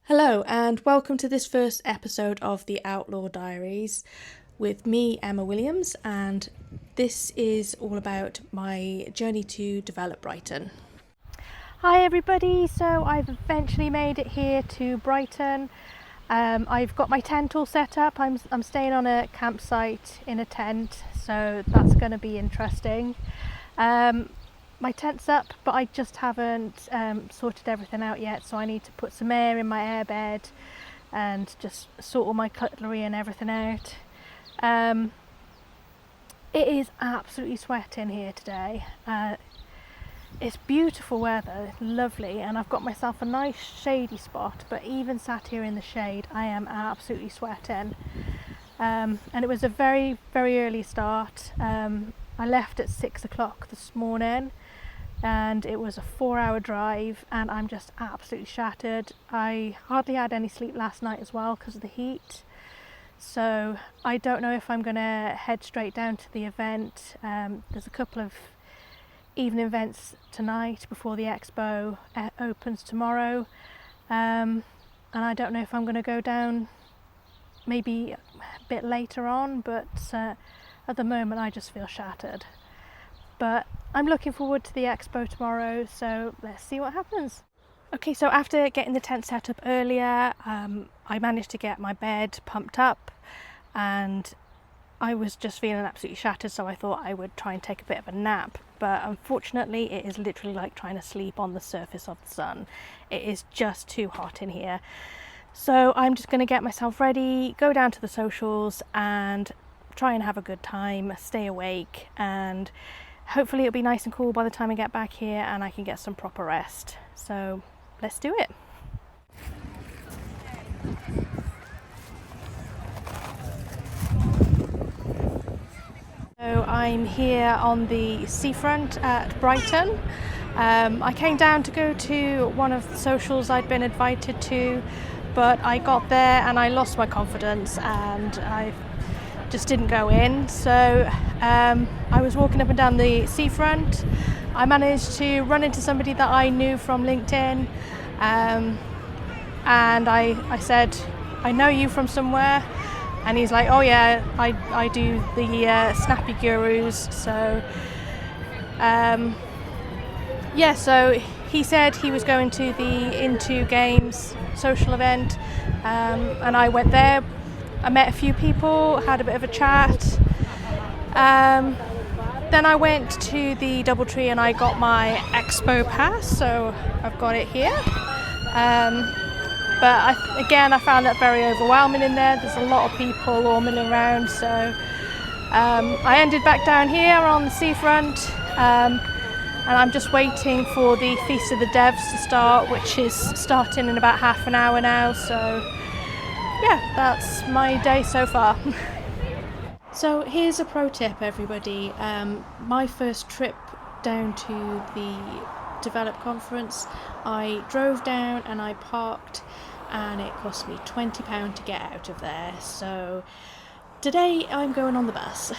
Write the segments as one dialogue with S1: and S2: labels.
S1: Hello, and welcome to this first episode of the Outlaw Diaries with me, Emma Williams, and this is all about my journey to develop Brighton.
S2: Hi everybody, so I've eventually made it here to Brighton. I've got my tent all set up. I'm staying on a campsite in a tent, so that's going to be interesting. My tent's up, but I just haven't sorted everything out yet, so I need to put some air in my airbed and just sort all my cutlery and everything out. It is absolutely sweating here today. It's beautiful weather, it's lovely, and I've got myself a nice shady spot, but even sat here in the shade I am absolutely sweating. And it was a very, very early start. I left at 6 o'clock this morning and it was a 4-hour drive and I'm just absolutely shattered. I hardly had any sleep last night as well because of the heat. So I don't know if I'm going to head straight down to the event. There's a couple of evening events tonight before the expo opens tomorrow, and I don't know if I'm going to go down maybe a bit later on, but at the moment I just feel shattered. But I'm looking forward to the expo tomorrow, so let's see what happens. Okay, so after getting the tent set up earlier, I managed to get my bed pumped up and I was just feeling absolutely shattered, so I thought I would try and take a bit of a nap. But unfortunately, it is literally like trying to sleep on the surface of the sun. It is just too hot in here. So I'm just going to get myself ready, go down to the socials and try and have a good time, stay awake, and hopefully it'll be nice and cool by the time I get back here and I can get some proper rest. So let's do it. So I'm here on the seafront at Brighton. I came down to go to one of the socials I'd been invited to, but I got there and I lost my confidence and I just didn't go in. So I was walking up and down the seafront. I managed to run into somebody that I knew from LinkedIn, and I said, I know you from somewhere. And he's like, oh yeah, I do the Snappy Gurus. So so he said he was going to the Into Games social event, and I went there. I met a few people, had a bit of a chat. Then I went to the Doubletree and I got my Expo pass, so I've got it here. But I found that very overwhelming in there. There's a lot of people all milling around, so I ended back down here on the seafront, and I'm just waiting for the Feast of the Devs to start, which is starting in about half an hour now. So yeah, that's my day so far. So here's a pro tip, everybody. My first trip down to the Develop conference, I drove down and I parked and it cost me £20 to get out of there. So today I'm going on the bus.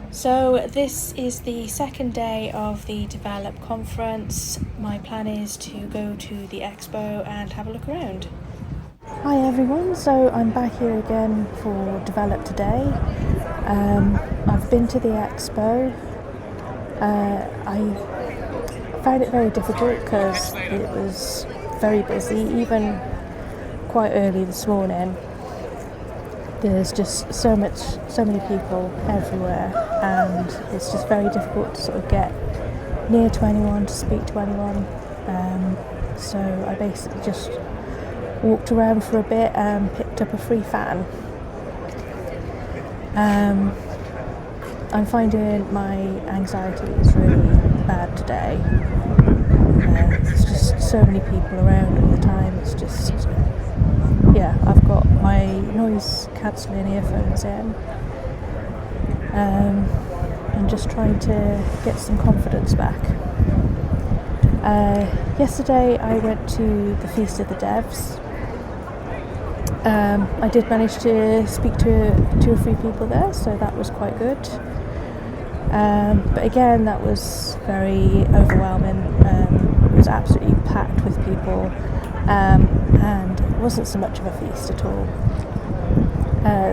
S2: So this is the second day of the Develop conference. My plan is to go to the expo and have a look around. Hi everyone, so I'm back here again for Develop today. I've been to the expo. I found it very difficult because it was very busy, even quite early this morning. There's just so many people everywhere, and it's just very difficult to sort of get near to anyone, to speak to anyone. So I basically just walked around for a bit and picked up a free fan. I'm finding my anxiety is really bad today. There's just so many people around all the time. It's just, I've got my noise cancelling earphones in, and just trying to get some confidence back. Yesterday I went to the Feast of the Devs. I did manage to speak to 2 or 3 people there, so that was quite good. But again, that was very overwhelming. It was absolutely packed with people. and it wasn't so much of a feast at all.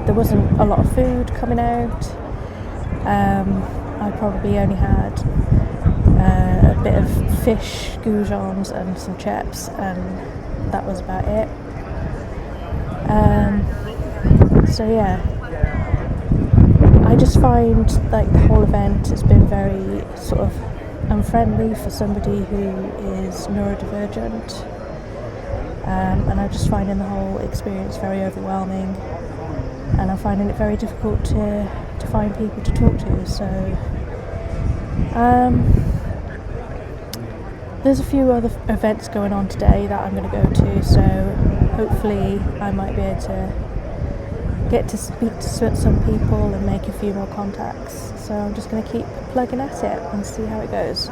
S2: There wasn't a lot of food coming out. I probably only had a bit of fish, goujons and some chips, and that was about it. So yeah, I just find like the whole event has been very sort of unfriendly for somebody who is neurodivergent, and I'm just finding the whole experience very overwhelming, and I'm finding it very difficult to find people to talk to. So there's a few other events going on today that I'm going to go to, so hopefully I might be able to get to speak to some people and make a few more contacts. So I'm just going to keep plugging at it and see how it goes.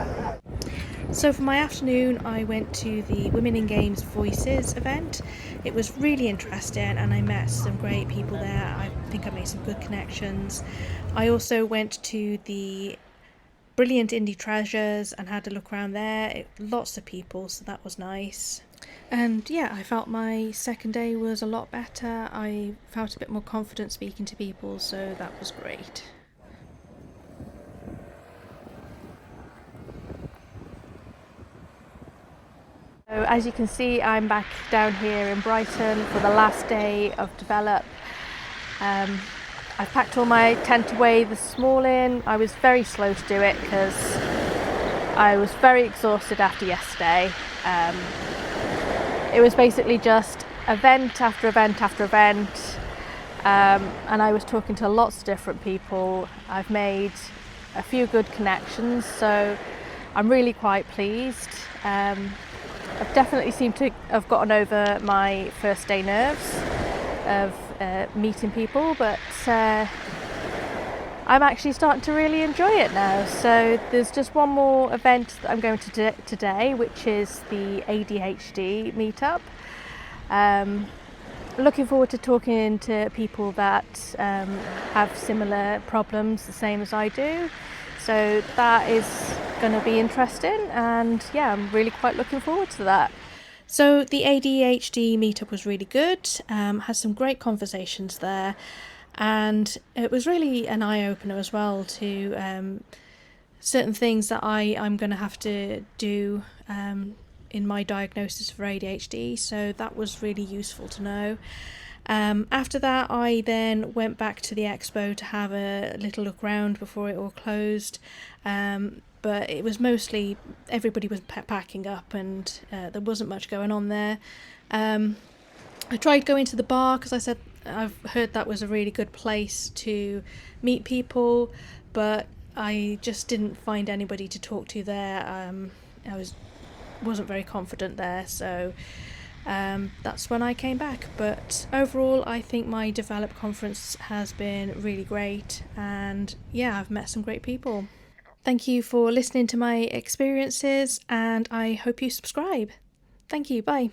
S1: So for my afternoon, I went to the Women in Games Voices event. It was really interesting and I met some great people there. I think I made some good connections. I also went to the Brilliant Indie Treasures and had a look around there. Lots of people, so that was nice. And yeah, I felt my second day was a lot better. I felt a bit more confident speaking to people, so that was great. So as you can see, I'm back down here in Brighton for the last day of Develop. I packed all my tent away this morning. I was very slow to do it because I was very exhausted after yesterday. It was basically just event after event after event, and I was talking to lots of different people. I've made a few good connections, so I'm really quite pleased. I've definitely seemed to have gotten over my first day nerves of meeting people, but I'm actually starting to really enjoy it now. So there's just one more event that I'm going to today, which is the ADHD meetup. Looking forward to talking to people that have similar problems, the same as I do. So that is going to be interesting, and yeah, I'm really quite looking forward to that. So the ADHD meetup was really good, had some great conversations there, and it was really an eye-opener as well to certain things that I'm going to have to do in my diagnosis for ADHD, so that was really useful to know. After that, I then went back to the expo to have a little look around before it all closed, but it was mostly everybody was packing up and there wasn't much going on there. I tried going to the bar because I said I've heard that was a really good place to meet people, but I just didn't find anybody to talk to there. I wasn't very confident there, so that's when I came back. But overall, I think my Develop conference has been really great, and yeah, I've met some great people. Thank you for listening to my experiences, and I hope you subscribe. Thank you, bye.